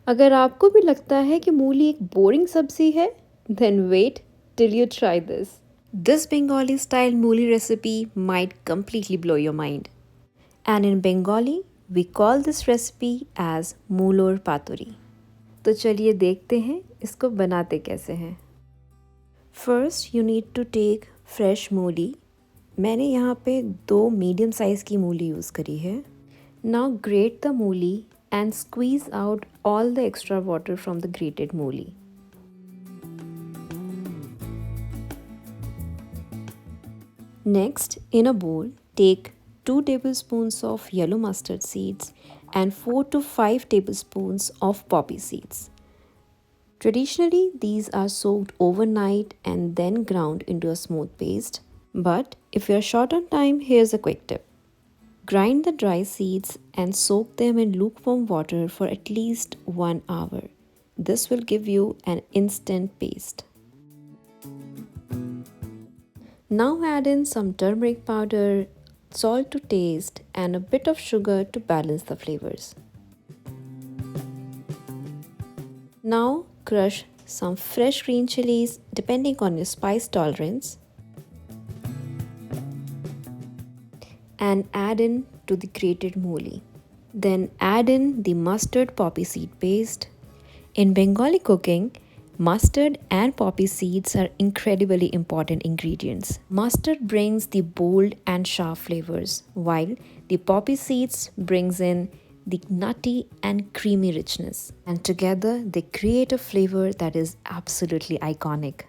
अगर आपको भी लगता है कि मूली एक बोरिंग सब्जी है, then wait till you try this. This Bengali style mooli recipe might completely blow your mind. And in Bengali, we call this recipe as mulor paturi. तो चलिए देखते हैं इसको बनाते कैसे हैं. First, you need to take fresh मूली. मैंने यहाँ पे 2 मीडियम साइज़ की मूली यूज़ करी है. Now grate the मूली and squeeze out all the extra water from the grated मूली. Next, in a bowl, take 2 tablespoons of yellow mustard seeds and 4 to 5 tablespoons of poppy seeds. Traditionally, these are soaked overnight and then ground into a smooth paste. But if you're short on time, here's a quick tip. Grind the dry seeds and soak them in lukewarm water for at least 1 hour. This will give you an instant paste. Now add in some turmeric powder, salt to taste, and a bit of sugar to balance the flavors. Now crush some fresh green chilies depending on your spice tolerance and add in to the grated mooli. Then add in the mustard poppy seed paste. In Bengali cooking, mustard and poppy seeds are incredibly important ingredients. Mustard brings the bold and sharp flavors, while the poppy seeds brings in the nutty and creamy richness. And together they create a flavor that is absolutely iconic.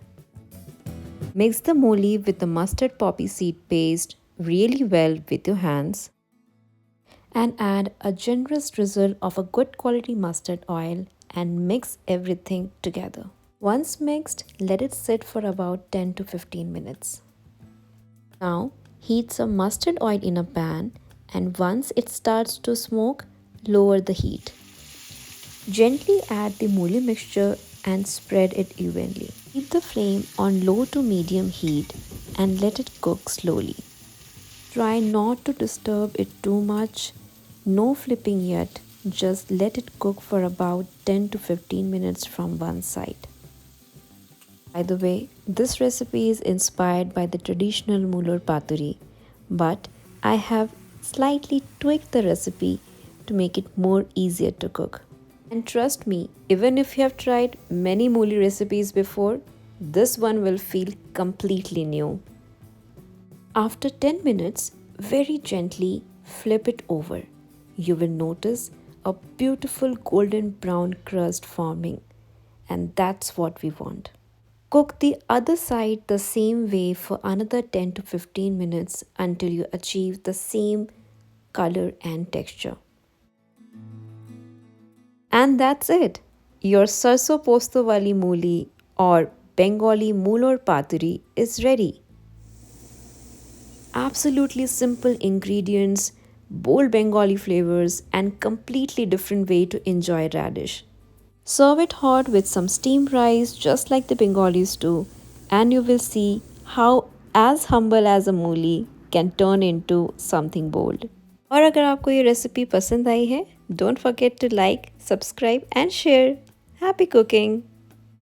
Mix the mooli with the mustard poppy seed paste really well with your hands and add a generous drizzle of a good quality mustard oil and mix everything together. Once mixed, let it sit for about 10 to 15 minutes. Now, heat some mustard oil in a pan and once it starts to smoke, lower the heat. Gently add the mooli mixture and spread it evenly. Keep the flame on low to medium heat and let it cook slowly. Try not to disturb it too much. No flipping yet, just let it cook for about 10 to 15 minutes from one side. By the way, this recipe is inspired by the traditional mulur paturi, but I have slightly tweaked the recipe to make it more easier to cook. And trust me, even if you have tried many mooli recipes before, this one will feel completely new. After 10 minutes, very gently flip it over. You will notice a beautiful golden brown crust forming, and that's what we want. Cook the other side the same way for another 10 to 15 minutes until you achieve the same color and texture. And that's it. Your Sarso Postadana Wali Muli or Bengali Mulor Paturi is ready. Absolutely simple ingredients, bold Bengali flavors, and completely different way to enjoy radish. Serve it hot with some steamed rice just like the Bengalis do, and you will see how as humble as a mooli can turn into something bold. और अगर आपको ये recipe पसंद आई है, don't forget to like, subscribe and share. Happy cooking!